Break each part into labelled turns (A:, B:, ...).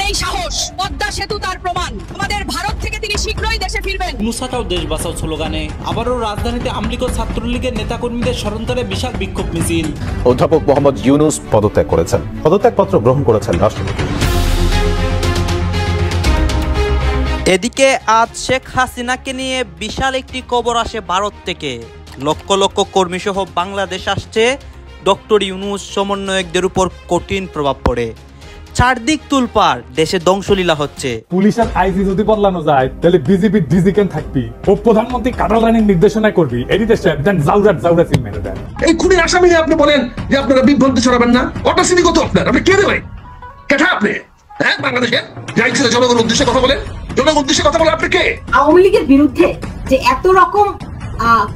A: এই সাহস, পদ্মা সেতু তার প্রমাণ। আমাদের ভারত থেকে তিনি শীঘ্রই দেশে ফিরবেন।
B: মুসাটাও দেশ বাঁচাও স্লোগানে আবারও রাজধানীতে আওয়ামী লীগ ও ছাত্রলীগের নেতাকর্মীদের স্মরণ করে বিশাল বিক্ষোভ মিছিল।
C: অধ্যাপক মোহাম্মদ ইউনূস পদত্যাগ করেছেন, পদত্যাগপত্র গ্রহণ করেছেন রাষ্ট্রপতি।
D: এদিকে আজ শেখ হাসিনাকে নিয়ে বিশাল একটি খবর আসে ভারত থেকে। লক্ষ লক্ষ কর্মী সহ বাংলাদেশ আসছে, ডক্টর ইউনূস সমন্বয়কদের উপর কঠিন প্রভাব পড়ে। চারদিক তুলপাড়, দেশে ধ্বংসলীলা হচ্ছে।
E: পুলিশের আইজি যদি বদলানো যায় তাহলে বিজেপি ডিজি কেন থাকবি, ও প্রধানমন্ত্রী কাটাল রানির নির্দেশনা করবি, এডিতে দেন জাউরা সিং মেরে দেন।
F: এই খুনির আসামি আপনি বলেন যে আপনারা বিভ্রান্তি ছড়াবেন না, ওটা সিনি কত আপনার, আপনি কে দেবেন, কেঠা আপনি? হ্যাঁ, বাংলাদেশে যাই ছিল জনগণের উদ্দেশ্যে কথা বলেন, জনগণের উদ্দেশ্যে কথা বলে আপনি কে?
G: আওয়ামী লীগের বিরুদ্ধে যে এত রকম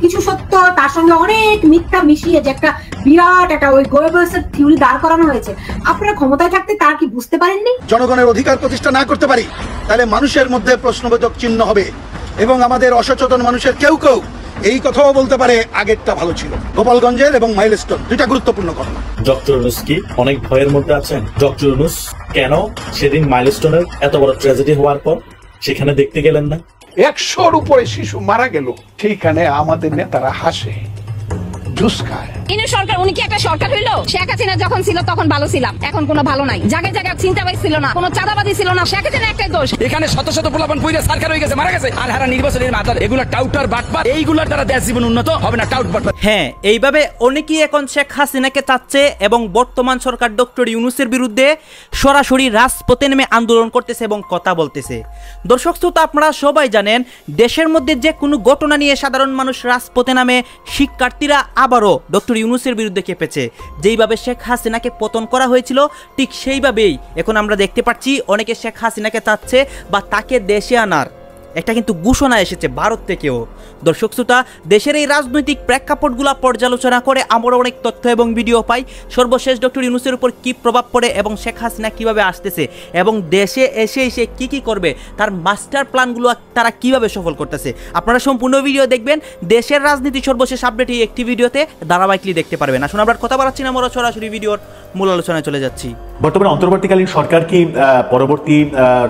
G: কিছু সত্য, তার সঙ্গে অনেক মিথ্যা মিশিয়ে যে একটা বিরাট একটা ওই গোয়েবলসের থিওরি দাঁড় করানো হয়েছে, আপনারা ক্ষমতায় থাকতে তার কি বুঝতে পারেননি?
H: জনগণের অধিকার প্রতিষ্ঠা না করতে পারি তাহলে মানুষের মধ্যে প্রশ্নবোধক চিহ্ন হবে এবং আমাদের অসচেতন মানুষের কেউ কেউ এই কথাও বলতে পারে আগেরটা ভালো ছিল। গোপালগঞ্জের এবং মাইলস্টোন দুইটা গুরুত্বপূর্ণ ঘটনা।
I: ডক্টর ইউনূস কি অনেক ভয়ের মধ্যে আছেন? ডক্টর ইউনূস কেন সেদিন মাইলস্টোনের এত বড় ট্র্যাজেডি হওয়ার পর সেখানে দেখতে গেলেন না?
F: 100-র উপরে শিশু মারা গেল, সেইখানে আমাদের নেতারা হাসে, জুস খায়।
A: ইনি সরকার, উনি কি একটা সরকার হইলো? শেখ হাসিনা যখন ছিল তখন ভালো ছিলাম, এখন কোনো ভালো নাই। জায়গায় জায়গায় চিন্তাবাজ ছিল না, কোনো চাঁদাবাজি ছিল না, শেখ হাসিনা একটাই দোষ।
J: এখানে শত শত পোলাপান পইরা সরকার হয়ে গেছে, মারা গেছে, আর হারা নির্বাচনের মাথার এগুলা টাউটার বাটপার, এইগুলার দ্বারা দেশ জীবন উন্নত হবে না, টাউট বাটপার।
D: হ্যাঁ, এইভাবে অনেকেই এখন শেখ হাসিনাকে চাচ্ছে এবং বর্তমান সরকার ডক্টর ইউনূসের বিরুদ্ধে সরাসরি রাজপথে নেমে আন্দোলন করতেছে এবং কথা বলতেছে। দর্শক শ্রোতা, আপনারা সবাই জানেন দেশের মধ্যে যে কোনো ঘটনা নিয়ে সাধারণ মানুষ রাজপথে নামে, শিক্ষার্থীরা আবারও ডক্টর ইউনূসের বিরুদ্ধে কেঁপেছে। যেইভাবে শেখ হাসিনাকে পতন করা হয়েছিল ঠিক সেইভাবেই এখন আমরা দেখতে পাচ্ছি অনেকে শেখ হাসিনাকে চাচ্ছে বা তাকে দেশে আনার একটা কিন্তু ঘোষণা এসেছে ভারত থেকেও। দর্শক শ্রোতা, দেশের এই রাজনৈতিক প্রেক্ষাপটগুলো পর্যালোচনা করে আমরা অনেক তথ্য এবং ভিডিও পাই। সর্বশেষ ডক্টর ইউনূসের উপর কী প্রভাব পড়ে এবং শেখ হাসিনা কীভাবে আসতেছে এবং দেশে এসে সে কী করবে, তার মাস্টার প্ল্যানগুলো তারা কীভাবে সফল করতেছে। আপনারা সম্পূর্ণ ভিডিও দেখবেন। দেশের রাজনীতি সর্বশেষ আপডেট এই একটি ভিডিওতে ধারাবাহিকলি দেখতে পারবেন। আসুন আমরা কথা বাড়াচ্ছি না, আমরা সরাসরি ভিডিওর মূল আলোচনায় চলে যাচ্ছি।
I: বর্তমানে অন্তর্বর্তীকালীন সরকার কি পরবর্তী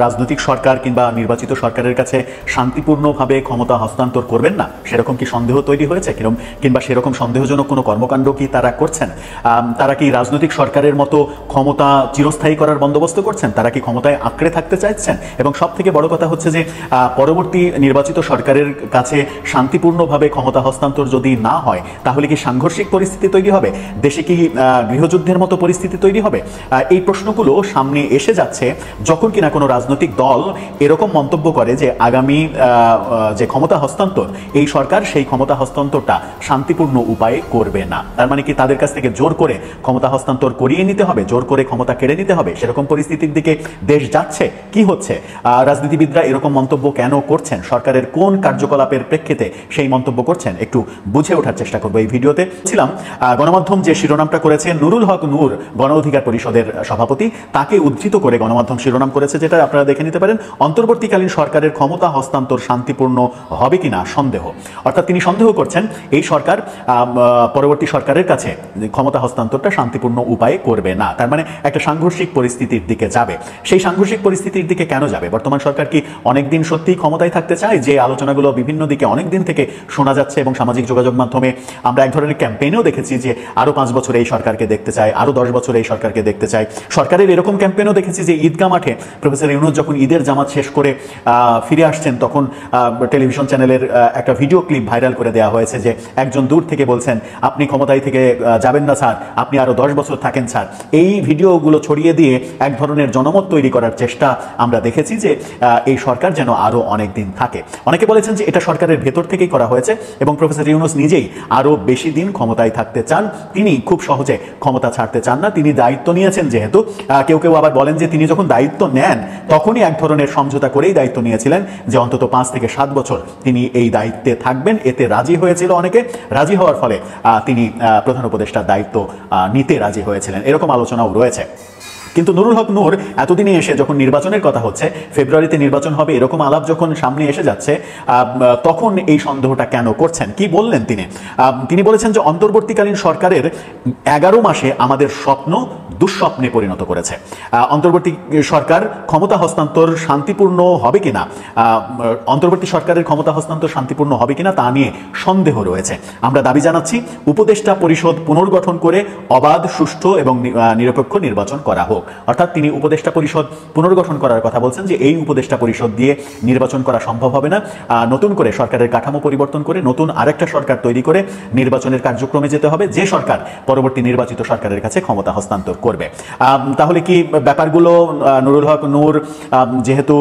I: রাজনৈতিক সরকার কিংবা নির্বাচিত সরকারের কাছে শান্তিপূর্ণভাবে ক্ষমতা হস্তান্তর করবেন না, সেরকম কি সন্দেহ তৈরি হয়েছে? কিংবা সেরকম সন্দেহজনক কোনো কর্মকাণ্ড কি তারা করছেন? তারা কি রাজনৈতিক সরকারের মতো ক্ষমতা চিরস্থায়ী করার বন্দোবস্ত করছেন? তারা কি ক্ষমতায় আঁকড়ে থাকতে চাইছেন? এবং সব থেকে বড় কথা হচ্ছে যে পরবর্তী নির্বাচিত সরকারের কাছে শান্তিপূর্ণভাবে ক্ষমতা হস্তান্তর যদি না হয় তাহলে কি সাংঘর্ষিক পরিস্থিতি তৈরি হবে? দেশে কি গৃহযুদ্ধের মতো পরিস্থিতি তৈরি হবে? এই প্রশ্নগুলো সামনে এসে যাচ্ছে যখন কিনা কোনো রাজনৈতিক দল এরকম মন্তব্য করে যে আগামী যে ক্ষমতা হস্তান্তর, এই সরকার সেই ক্ষমতা হস্তান্তরটা শান্তিপূর্ণ উপায়ে করবে না। তার মানে কি তাদের কাছ থেকে জোর করে ক্ষমতা হস্তান্তর করিয়ে নিতে হবে, জোর করে ক্ষমতা কেড়ে নিতে হবে? সেরকম পরিস্থিতির দিকে দেশ যাচ্ছে। কি হচ্ছে? রাজনীতিবিদরা এরকম মন্তব্য কেন করছেন? সরকারের কোন কার্যকলাপের প্রেক্ষিতে সেই মন্তব্য করছেন? একটু বুঝে ওঠার চেষ্টা করবো এই ভিডিওতে। ছিলাম গণমাধ্যম যে শিরোনামটা করেছে, নুরুল হক নূর গণ অধিকার পরিষদের সভাপতি, তাকে উদ্ধৃত করে গণমাধ্যম শিরোনাম করেছে, যেটা আপনারা দেখে নিতে পারেন, অন্তর্বর্তীকালীন সরকারের ক্ষমতা হস্তান্তর শান্তিপূর্ণ হবে কিনা সন্দেহ। অর্থাৎ তিনি সন্দেহ করছেন এই সরকার পরবর্তী সরকারের কাছে ক্ষমতা হস্তান্তরটা শান্তিপূর্ণ উপায়ে করবে না। তার মানে একটা সাংঘর্ষিক পরিস্থিতির দিকে যাবে। সেই সাংঘর্ষিক পরিস্থিতির দিকে কেন যাবে? বর্তমান সরকার কি অনেকদিন সত্যিই ক্ষমতায় থাকতে চায়? যে আলোচনাগুলো বিভিন্ন দিকে অনেকদিন থেকে শোনা যাচ্ছে এবং সামাজিক যোগাযোগ মাধ্যমে আমরা এক ধরনের ক্যাম্পেইনেও দেখেছি যে আরো 5 বছর এই সরকারকে দেখতে চায়, আরো 10 বছর এই সরকারকে দেখতে চায়। সরকারের এরকম ক্যাম্পেইনও দেখেছি যে ঈদগাহ মাঠে প্রফেসর ইউনূস যখন ঈদের জামাত শেষ করে ফিরে আসছেন তখন টেলিভিশন চ্যানেলের একটা ভিডিও ক্লিপ ভাইরাল করে দেওয়া হয়েছে যে একজন দূর থেকে বলছেন, আপনি ক্ষমতায় থেকে যাবেন না স্যার, আপনি আরো 10 বছর থাকেন স্যার। এই ভিডিওগুলো ছড়িয়ে দিয়ে এক ধরনের জনমত তৈরি করার চেষ্টা আমরা দেখেছি যে এই সরকার যেন আরো অনেক দিন থাকে। অনেকে বলেছেন যে এটা সরকারের ভেতর থেকেই করা হয়েছে এবং প্রফেসর ইউনূস নিজেই আরো বেশি দিন ক্ষমতায় থাকতে চান। তিনি খুব সহজে ক্ষমতা ছাড়তে চান না। তিনি দায়িত্ব নিয়েছেন যেহেতু, কেউ কেউ আবার বলেন যে তিনি যখন দায়িত্ব নেন তখনই এক ধরনের সমঝোতা করেই দায়িত্ব নিয়েছিলেন যে অন্তত 5 থেকে 7 বছর তিনি এই দায়িত্বে থাকবেন। এতে রাজি হয়েছিল অনেকে। রাজি হওয়ার ফলে তিনি প্রধান উপদেষ্টার দায়িত্ব নিতে রাজি হয়েছিলেন। এরকম আলোচনাও রয়েছে। কিন্তু নুরুল হক নূর এতদিনে এসে যখন নির্বাচনের কথা হচ্ছে, ফেব্রুয়ারিতে নির্বাচন হবে এরকম আলাপ যখন সামনে এসে যাচ্ছে, তখন এই সন্দেহটা কেন করছেন? কি বললেন তিনি বলেছেন যে অন্তর্বর্তীকালীন সরকারের 11 মাসে আমাদের স্বপ্ন দুঃস্বপ্নে পরিণত করেছে। অন্তর্বর্তী সরকার ক্ষমতা হস্তান্তর শান্তিপূর্ণ হবে কিনা, অন্তর্বর্তী সরকারের ক্ষমতা হস্তান্তর শান্তিপূর্ণ হবে কিনা তা নিয়ে সন্দেহ রয়েছে। আমরা দাবি জানাচ্ছি উপদেষ্টা পরিষদ পুনর্গঠন করে অবাধ, সুষ্ঠু এবং নিরপেক্ষ নির্বাচন করা হোক। অর্থাৎ তিনি উপদেষ্টা পরিষদ পুনর্গঠন করার কথা বলছেন যে এই উপদেষ্টা পরিষদ দিয়ে নির্বাচন করা সম্ভব হবে না, নতুন করে সরকারের কাঠামো পরিবর্তন করে নতুন আরেকটা সরকার তৈরি করে নির্বাচনের কার্যক্রমে যেতে হবে, যে সরকার পরবর্তী নির্বাচিত সরকারের কাছে ক্ষমতা হস্তান্তর করবে। তাহলে কি ব্যাপারগুলো নুরুল হক নূর যেহেতু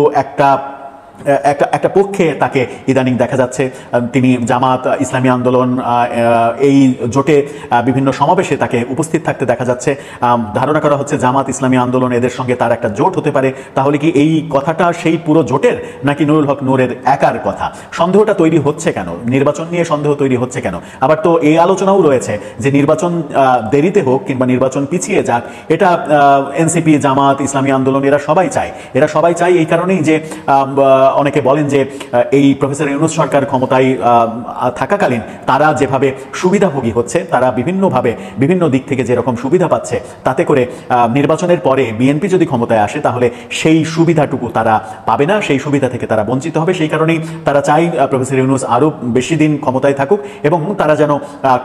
I: একটা পক্ষে তাকে ইদানিং দেখা যাচ্ছে, তিনি জামাত, ইসলামী আন্দোলন এই জোটে বিভিন্ন সমাবেশে তাকে উপস্থিত থাকতে দেখা যাচ্ছে, ধারণা করা হচ্ছে জামাত, ইসলামী আন্দোলন এদের সঙ্গে তার একটা জোট হতে পারে। তাহলে কি এই কথাটা সেই পুরো জোটের নাকি নুরুল হক নূরের একার কথা? সন্দেহটা তৈরি হচ্ছে কেন? নির্বাচন নিয়ে সন্দেহ তৈরি হচ্ছে কেন? আবার তো এই আলোচনাও রয়েছে যে নির্বাচন দেরিতে হোক কিংবা নির্বাচন পিছিয়ে যাক, এটা এনসিপি, জামাত, ইসলামী আন্দোলন এরা সবাই চায়। এই কারণেই যে অনেকে বলেন যে এই প্রফেসর ইউনূস সরকার ক্ষমতায় থাকাকালীন তারা যেভাবে সুবিধাভোগী হচ্ছে, তারা বিভিন্ন দিক থেকে যেরকম সুবিধা পাচ্ছে, তাতে করে নির্বাচনের পরে বিএনপি যদি ক্ষমতায় আসে তাহলে সেই সুবিধাটুকু তারা পাবে না, সেই সুবিধা থেকে তারা বঞ্চিত হবে। সেই কারণেই তারা চাই প্রফেসর ইউনূস আরো বেশি দিন ক্ষমতায় থাকুক এবং তারা যেন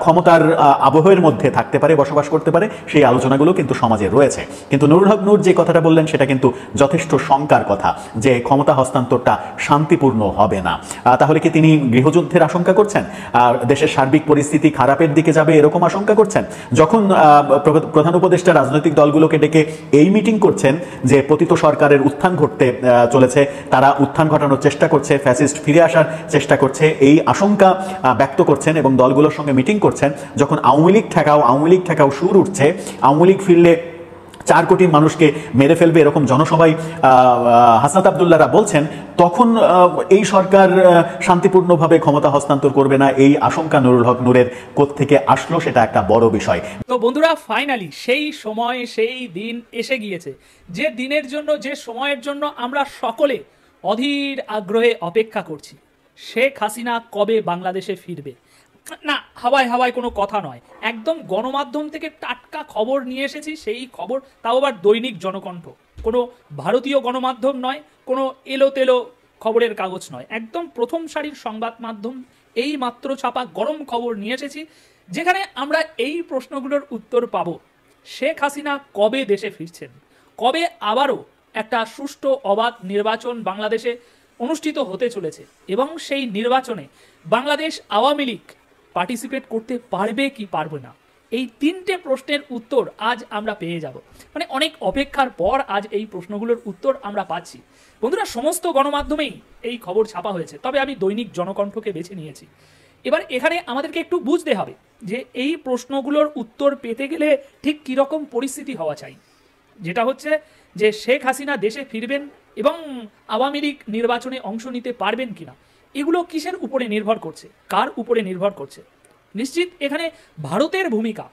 I: ক্ষমতার আবহের মধ্যে থাকতে পারে, বসবাস করতে পারে। সেই আলোচনাগুলো কিন্তু সমাজে রয়েছে। কিন্তু নুরুল হক নূর যে কথাটা বললেন সেটা কিন্তু যথেষ্ট শঙ্কার কথা, যে ক্ষমতা হস্তান্তরটা শান্তিপূর্ণ হবে না। তাহলে কি তিনি গৃহযুদ্ধের আশঙ্কা করছেন? দেশের সার্বিক পরিস্থিতি খারাপের দিকে যাবে এরকম আশঙ্কা করছেন? যখন প্রধান উপদেষ্টা রাজনৈতিক দলগুলোকে ডেকে এই মিটিং করছেন যে পতিত সরকারের উত্থান ঘটতে চলেছে, তারা উত্থান ঘটানোর চেষ্টা করছে, ফ্যাসিস্ট ফিরে আসার চেষ্টা করছে, এই আশঙ্কা ব্যক্ত করছেন এবং দলগুলোর সঙ্গে মিটিং করছেন, যখন আওয়ামী লীগ ঠেকাও সুর উঠছে, আওয়ামী লীগ ফিরলে 4 কোটি মানুষকে মেরে ফেলবে এরকম জনসভায় হাসনাত আব্দুল্লাহরা বলছেন, তখন এই সরকার শান্তিপূর্ণভাবে ক্ষমতা হস্তান্তর করবে না, এই আশঙ্কা নুরুল হক নূরের কোত্থেকে আসলো সেটা একটা বড় বিষয়।
K: তো বন্ধুরা, ফাইনালি সেই সময়, সেই দিন এসে গিয়েছে, যে দিনের জন্য, যে সময়ের জন্য আমরা সকলে অধীর আগ্রহে অপেক্ষা করছি। শেখ হাসিনা কবে বাংলাদেশে ফিরবে? না, হাওয়ায় কোনো কথা নয়, একদম গণমাধ্যম থেকে টাটকা খবর নিয়ে এসেছি। সেই খবর তাও আবার দৈনিক জনকণ্ঠ, কোনো ভারতীয় গণমাধ্যম নয়, কোনো এলোতেলো খবরের কাগজ নয়, একদম প্রথম সারির সংবাদ মাধ্যম এই মাত্র ছাপা গরম খবর নিয়ে এসেছি, যেখানে আমরা এই প্রশ্নগুলোর উত্তর পাবো। শেখ হাসিনা কবে দেশে ফিরছেন? কবে আবারও একটা সুষ্ঠু অবাধ নির্বাচন বাংলাদেশে অনুষ্ঠিত হতে চলেছে? এবং সেই নির্বাচনে বাংলাদেশ আওয়ামী লীগ পার্টিসিপেট করতে পারবে কি পারবে না? এই 3টে প্রশ্নের উত্তর আজ আমরা পেয়ে যাব। মানে অনেক অপেক্ষার পর আজ এই প্রশ্নগুলোর উত্তর আমরা পাচ্ছি। বন্ধুরা, সমস্ত গণমাধ্যমেই এই খবর ছাপা হয়েছে, তবে আমি দৈনিক জনকণ্ঠকে বেছে নিয়েছি। এবার এখানে আমাদেরকে একটু বুঝতে হবে যে এই প্রশ্নগুলোর উত্তর পেতে গেলে ঠিক কীরকম পরিস্থিতি হওয়া চাই। যেটা হচ্ছে যে শেখ হাসিনা দেশে ফিরবেন এবং আওয়ামী লীগ নির্বাচনে অংশ নিতে পারবেন কিনা, এগুলো কিসের উপরে নির্ভর করছে, কার উপরে নির্ভর করছে? নিশ্চিত এখানে ভারতের ভূমিকা।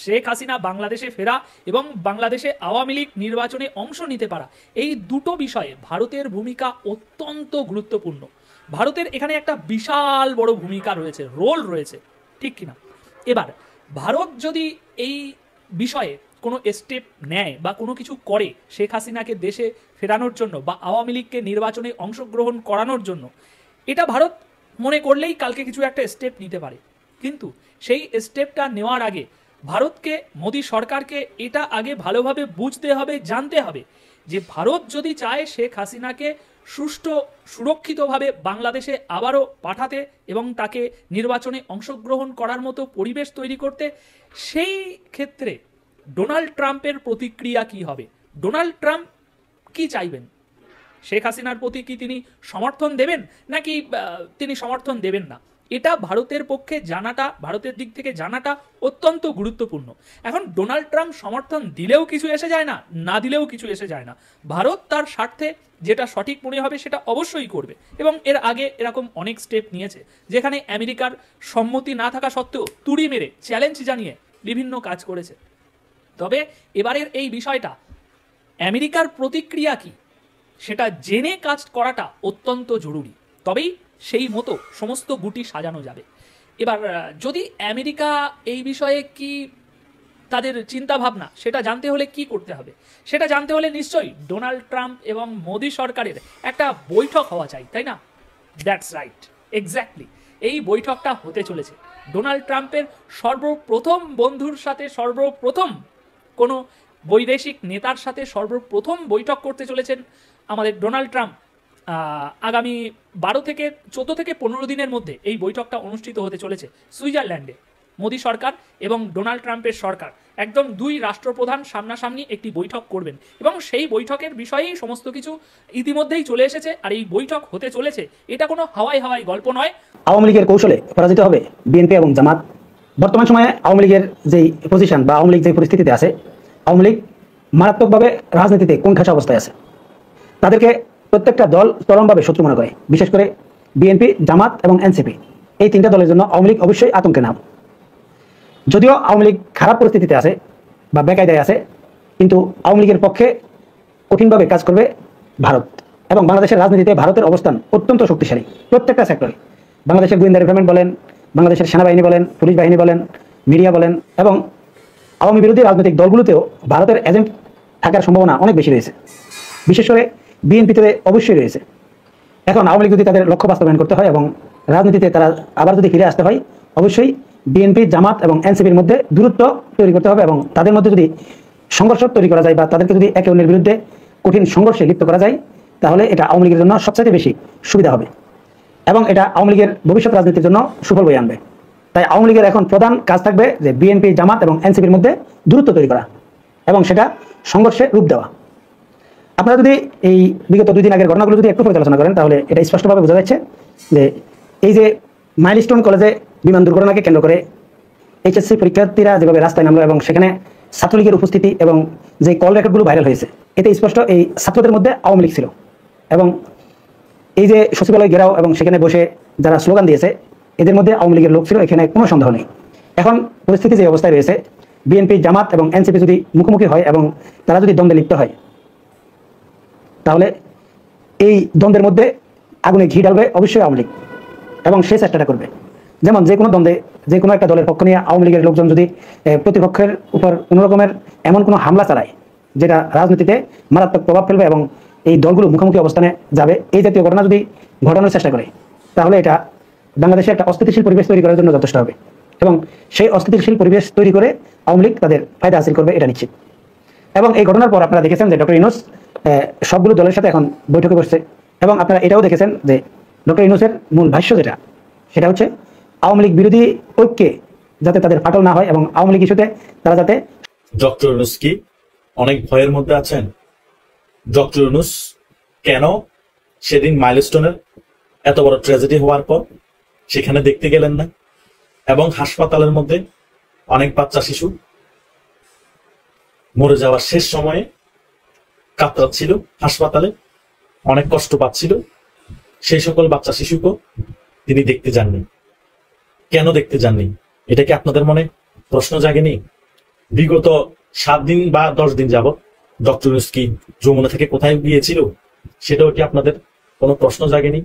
K: শেখ হাসিনা বাংলাদেশে ফেরা এবং বাংলাদেশে আওয়ামী লীগ নির্বাচনে অংশ নিতে পারা, এই দুটো বিষয়ে ভারতের ভূমিকা অত্যন্ত গুরুত্বপূর্ণ। ভারতের এখানে একটা বিশাল বড় ভূমিকা রয়েছে, রোল রয়েছে, ঠিক কিনা? এবার ভারত যদি এই বিষয়ে কোনো স্টেপ নেয় বা কোনো কিছু করে শেখ হাসিনাকে দেশে ফেরানোর জন্য বা আওয়ামী লীগকে নির্বাচনে অংশগ্রহণ করানোর জন্য, এটা ভারত মনে করলেই কালকে কিছু একটা স্টেপ নিতে পারে। কিন্তু সেই স্টেপটা নেওয়ার আগে ভারতকে, মোদী সরকারকে এটা আগে ভালোভাবে বুঝতে হবে, জানতে হবে যে ভারত যদি চায় শেখ হাসিনাকে সুষ্ঠু সুরক্ষিতভাবে বাংলাদেশে আবারও পাঠাতে এবং তাকে নির্বাচনে অংশগ্রহণ করার মতো পরিবেশ তৈরি করতে, সেই ক্ষেত্রে ডোনাল্ড ট্রাম্পের প্রতিক্রিয়া কি হবে? ডোনাল্ড ট্রাম্প কি চাইবেন? শেখ হাসিনার প্রতি কি তিনি সমর্থন দেবেন নাকি তিনি সমর্থন দেবেন না? এটা ভারতের পক্ষে জানাটা, ভারতের দিক থেকে জানাটা অত্যন্ত গুরুত্বপূর্ণ। এখন ডোনাল্ড ট্রাম্প সমর্থন দিলেও কিছু এসে যায় না, না দিলেও কিছু এসে যায় না। ভারত তার স্বার্থে যেটা সঠিক মনে হবে সেটা অবশ্যই করবে এবং এর আগে এরকম অনেক স্টেপ নিয়েছে, যেখানে আমেরিকার সম্মতি না থাকা সত্ত্বেও তুড়ি মেরে চ্যালেঞ্জ জানিয়ে বিভিন্ন কাজ করেছে। তবে এবারের এই বিষয়টা আমেরিকার প্রতিক্রিয়া কি সেটা জেনে কাজ করাটা অত্যন্ত জরুরি, তবেই সেই মতো সমস্ত গুটি সাজানো যাবে। এবার যদি আমেরিকা এই বিষয়ে কি তাদের চিন্তা ভাবনা সেটা জানতে হলে কি করতে হবে, সেটা জানতে হলে নিশ্চয়ই ডোনাল্ড ট্রাম্প এবং মোদি সরকারের একটা বৈঠক হওয়া চাই, তাই না? দ্যাটস রাইট, এক্স্যাক্টলি এই বৈঠকটা হতে চলেছে। ডোনাল্ড ট্রাম্পের সর্বপ্রথম বন্ধুর সাথে, সর্বপ্রথম কোনো বৈদেশিক নেতার সাথে সর্বপ্রথম বৈঠক করতে চলেছেন আমাদের ডোনাল্ড ট্রাম্প। আগামী 14 থেকে 15 দিনের মধ্যে এই বৈঠকটা অনুষ্ঠিত হতে চলেছে সুইজারল্যান্ডে। মোদি সরকার এবং ডোনাল্ড ট্রাম্পের সরকার একদম দুই রাষ্ট্রপ্রধান সামনাসামনি একটি বৈঠক করবেন এবং সেই বৈঠকের বিষয়েই সমস্ত কিছু ইতিমধ্যেই চলে এসেছে। আর এই বৈঠক হতে চলেছে, এটা কোনো হাওয়াই গল্প নয়।
L: আওয়ামী লীগের কৌশলে পরাজিত হবে বিএনপি এবং জামাত। বর্তমান সময়ে আওয়ামী লীগের যেই পজিশন বা আওয়ামী লীগ যে পরিস্থিতিতে আছে, আওয়ামী লীগ মারাত্মকভাবে রাজনীতিতে কোণঠাসা অবস্থায় আছে। তাদেরকে প্রত্যেকটা দল চরমভাবে শত্রু মনে করে, বিশেষ করে বিএনপি, জামাত এবং এনসিপি। এই তিনটা দলের জন্য আওয়ামী লীগ অবশ্যই আতঙ্কের নাম। যদিও আওয়ামী লীগ খারাপ পরিস্থিতিতে আছে বা বেকায়দায় আছে, কিন্তু আওয়ামী লীগের পক্ষে কঠিনভাবে কাজ করবে ভারত। এবং বাংলাদেশের রাজনীতিতে ভারতের অবস্থান অত্যন্ত শক্তিশালী প্রত্যেকটা সেক্টরে। বাংলাদেশের গোয়েন্দা ডিপার্টমেন্ট বলেন, বাংলাদেশের সেনাবাহিনী বলেন, পুলিশ বাহিনী বলেন, মিডিয়া বলেন, এবং আওয়ামী বিরোধী রাজনৈতিক দলগুলোতেও ভারতের এজেন্ট থাকার সম্ভাবনা অনেক বেশি রয়েছে। বিশেষ করে বিএনপিতে অবশ্যই রয়েছে। এখন আওয়ামী লীগ যদি তাদের লক্ষ্য বাস্তবায়ন করতে হয় এবং রাজনীতিতে তারা আবার যদি ফিরে আসতে হয়, অবশ্যই বিএনপি, জামাত এবং এনসিপির মধ্যে দূরত্ব তৈরি করতে হবে এবং তাদের মধ্যে যদি সংঘর্ষ তৈরি করা যায় বা তাদেরকে যদি একে অন্যের বিরুদ্ধে কঠিন সংঘর্ষে লিপ্ত করা যায়, তাহলে এটা আওয়ামী লীগের জন্য সবচেয়ে বেশি সুবিধা হবে এবং এটা আওয়ামী লীগের ভবিষ্যৎ রাজনীতির জন্য সুফল বয়ে আনবে। তাই আওয়ামী লীগের এখন প্রধান কাজ থাকবে যে বিএনপি, জামাত এবং এনসিপির মধ্যে দূরত্ব তৈরি করা এবং সেটা সংঘর্ষে রূপ দেওয়া। আপনারা যদি এই বিগত 2 দিন আগের ঘটনাগুলো যদি একটু পর্যালোচনা করেন, তাহলে এটা স্পষ্টভাবে বোঝা যাচ্ছে যে এই যে মাইলস্টোন কলেজে বিমান দুর্ঘটনাকে কেন্দ্র করে এইচএসসি পরীক্ষার্থীরা যেভাবে রাস্তায় নামলো এবং সেখানে ছাত্রলীগের উপস্থিতি এবং যে কল রেকর্ডগুলো ভাইরাল হয়েছে, এতে স্পষ্ট এই ছাত্রদের মধ্যে আওয়ামী লীগ ছিল। এবং এই যে সচিবালয় ঘেরাও এবং সেখানে বসে যারা স্লোগান দিয়েছে, এদের মধ্যে আওয়ামী লীগের লোক ছিল, এখানে কোনো সন্দেহ নেই। এখন পরিস্থিতি যে অবস্থায় রয়েছে, বিএনপি, জামাত এবং এনসিপি যদি মুখোমুখি হয় এবং তারা যদি দ্বন্দ্বে লিপ্ত হয়, তাহলে এই দ্বন্দ্বের মধ্যে আগুনে ঘি ঢালবে অবশ্যই আওয়ামী লীগ এবং সেই চেষ্টাটা করবে। যেমন যে কোনো দ্বন্দ্বে যে কোনো একটা দলের পক্ষ নিয়ে আওয়ামী লীগের লোকজন যদি প্রতিপক্ষের উপর কোনো রকমের এমন কোনো হামলা চালায় যেটা রাজনীতিতে মারাত্মক প্রভাব ফেলবে এবং এই দলগুলো মুখোমুখি অবস্থানে যাবে, এই জাতীয় ঘটনা যদি ঘটানোর চেষ্টা করে, তাহলে এটা বাংলাদেশে একটা অস্থিতিশীল পরিবেশ তৈরি করার জন্য যথেষ্ট হবে এবং সেই অস্থিতিশীল পরিবেশ তৈরি করে আওয়ামী লীগ তাদের ফায়দা হাসিল করবে, এটা নিশ্চিত। এবং এই ঘটনার পর আপনারা দেখেছেন যে ডক্টর ইউনূস সবগুলো দলের সাথে এখন বৈঠকে বসছে এবং আপনারা এটাও দেখেছেন যে ডক্টর ইউনূসের মূল ভাষ্য সেটা হচ্ছে আওয়ামী লীগ বিরোধী ঐক্যে যাতে তাদের ফাটল না হয় এবং আওয়ামী লীগ ইস্যুতে তারা যাতে।
M: ডক্টর ইউনূস কি অনেক ভয়ের মধ্যে আছেন? ডক্টর ইউনূস কেন সেদিন মাইলস্টোনের এত বড় ট্র্যাজেডি হওয়ার পর সেখানে দেখতে গেলেন না এবং হাসপাতালের মধ্যে অনেক বাচ্চা শিশু মরে যাওয়ার শেষ সময়ে কাতরাচ্ছিল, হাসপাতালে অনেক কষ্ট পাচ্ছিল, সেই সকল বাচ্চা শিশুকে তিনি দেখতে যাননি? কেন দেখতে যাননি? এটা কি আপনাদের মনে প্রশ্ন জাগেনি? বিগত 7 দিন বা 10 দিন যাবত ডক্টর ইউনূস কি যমুনা থেকে কোথায় গিয়েছিল, সেটাও কি আপনাদের কোনো প্রশ্ন জাগেনি?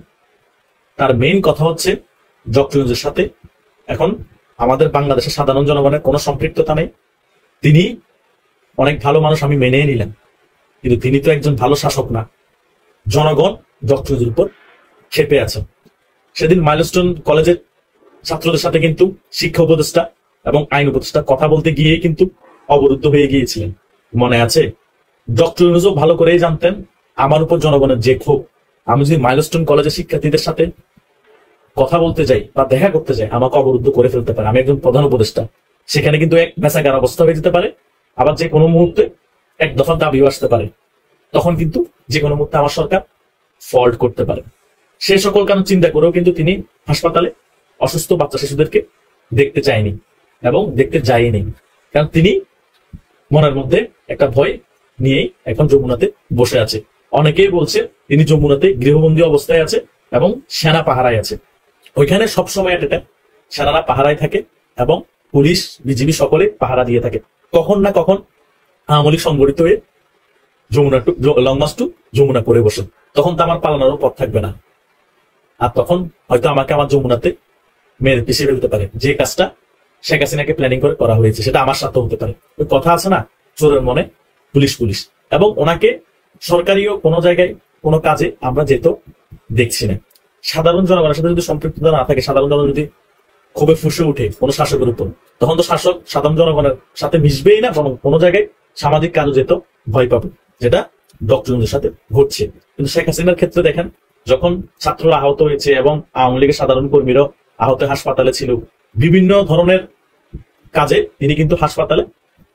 M: তার মেইন কথা হচ্ছে ডক্টর ইউনূসের সাথে এখন আমাদের বাংলাদেশের সাধারণ জনগণের কোনো সম্পৃক্ততা নেই। তিনি অনেক ভালো মানুষ, আমি মেনে নিলাম, কিন্তু তিনি তো একজন ভালো শাসক না। জনগণ ডক্টর ইউনূসের উপর ক্ষেপে আছে। সেদিন মাইলস্টোন কলেজের ছাত্রদের সাথে কিন্তু শিক্ষা উপদেষ্টা এবং আইন উপদেষ্টা কথা বলতে গিয়ে কিন্তু অবরুদ্ধ হয়ে গিয়েছিলেন, মনে আছে? ডক্টর ইউনূসও ভালো করেই জানতেন আমার উপর জনগণের যে ক্ষোভ। আমি যদি মাইলস্টোন কলেজের শিক্ষার্থীদের সাথে কথা বলতে যাই বা দেখা করতে যাই, আমাকে অবরুদ্ধ করে ফেলতে পারে। আমি একজন প্রধান উপদেষ্টা, সেখানে কিন্তু এক মেসাগার অবস্থা হয়ে যেতে পারে, আবার যে কোনো মুহূর্তে এক দফা দাবিও আসতে পারে। তখন কিন্তু যে কোনো মুহূর্তে আমার সরকার ফল্ট করতে পারে। সে সকল কারণ চিন্তা করেও কিন্তু তিনি হাসপাতালে অসুস্থ বাচ্চা শিশুদেরকে দেখতে চায়নি এবং দেখতে যায়নি, কারণ তিনি মনের মধ্যে একটা ভয় নিয়েই এখন যমুনাতে বসে আছে। অনেকেই বলছে তিনি যমুনাতে গৃহবন্দী অবস্থায় আছে এবং সেনা পাহারায় আছে। ওইখানে সবসময় একটা সেনারা পাহারায় থাকে এবং পুলিশ, বিজিবি সকলে পাহারা দিয়ে থাকে। কখন না কখন আওয়ামী লীগ সংগঠিত হয়ে Jamuna to long march to Jamuna করে বসেন, তখন তো আমার পালানোর পথ থাকবে না। আর তখন হয়তো আমাকে আমার যমুনাতে মেরে পিছিয়ে ফেলতে পারে। যে কাজটা শেখ হাসিনাকে প্ল্যানিং করে করা হয়েছে সেটা আমার সাথে হতে পারে। ওই কথা আছে না, চোরের মনে পুলিশ পুলিশ। এবং ওনাকে সরকারিও কোনো জায়গায় কোনো কাজে আমরা যেত দেখছি না। সাধারণ জনগণের সাথে যদি সম্পৃক্ততা না থাকে, সাধারণ জনগণ যদি ক্ষোভে ফুসে উঠে কোনো শাসকের উপর, তখন তো শাসক সাধারণ জনগণের সাথে মিশবেই না, কোনো জায়গায় সামাজিক কাজও যেত ভয় পাবে, যেটা ডক্টর ইউনূসের সাথে ঘটছে। কিন্তু শেখ হাসিনার ক্ষেত্রে দেখেন, যখন ছাত্ররা আহত হয়েছে এবং আওয়ামী লীগের সাধারণ কর্মীরাও আহত হাসপাতালে ছিল, বিভিন্ন ধরনের কাজে তিনি কিন্তু হাসপাতালে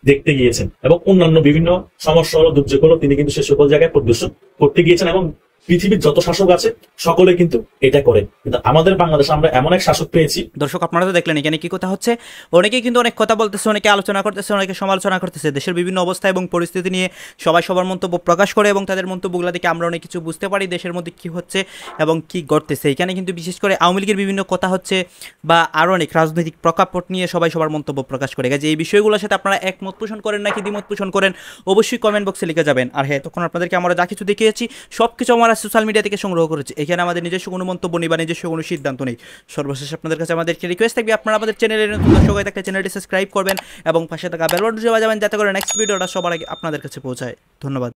M: দেখতে গিয়েছেন এবং অন্যান্য বিভিন্ন সমস্যা হলো, দুর্যোগ হলো, তিনি কিন্তু সে সকল জায়গায় পরিদর্শন করতে গিয়েছেন। এবং পৃথিবীর যত শাসক আছে সকলে কিন্তু এটা করে, কিন্তু আমাদের বাংলাদেশে আমরা এমন এক শাসক পেয়েছি।
D: দর্শক আপনারা তো দেখলেন এখানে কি কথা হচ্ছে, অনেকেই কিন্তু অনেক কথা বলতেছে, অনেকে আলোচনা করতেছে, অনেকে সমালোচনা করতেছে। দেশের বিভিন্ন অবস্থা এবং পরিস্থিতি নিয়ে সবাই সবার মন্তব্য প্রকাশ করে এবং তাদের মন্তব্যগুলো দেখে আমরা অনেক কিছু বুঝতে পারি দেশের মধ্যে কি হচ্ছে এবং কি ঘটতেছে। এখানে কিন্তু বিশেষ করে আওয়ামী লীগের বিভিন্ন কথা হচ্ছে বা আরও অনেক রাজনৈতিক প্রেক্ষাপট নিয়ে সবাই সবার মন্তব্য প্রকাশ করে গেছে। এই বিষয়গুলোর সাথে আপনারা একমত পোষণ করেন নাকি দ্বিমত পোষণ করেন অবশ্যই কমেন্ট বক্সে লিখে যাবেন। আর হ্যাঁ, তখন আপনাদেরকে আমরা যা কিছু দেখিয়েছি সব কিছু আমরা সোশ্যাল মিডিয়া থেকে সংগ্রহ করেছি, এখানে আমাদের নিজস্ব কোনো মন্তব্য নেই বা নিজস্ব কোনো সিদ্ধান্ত নেই। সর্বশেষ আপনাদের কাছে আমাদের রিকোয়েস্ট থাকবে, আপনারা আমাদের চ্যানেলের নতুন দর্শক হয়ে থাকলে চ্যানেলটি সাবস্ক্রাইব করবেন এবং পাশে থাকা বেল বাটনটি বাজাবেন যাতে করে নেক্সট ভিডিওটা সবার আগে আপনাদের কাছে পৌঁছায়। ধন্যবাদ।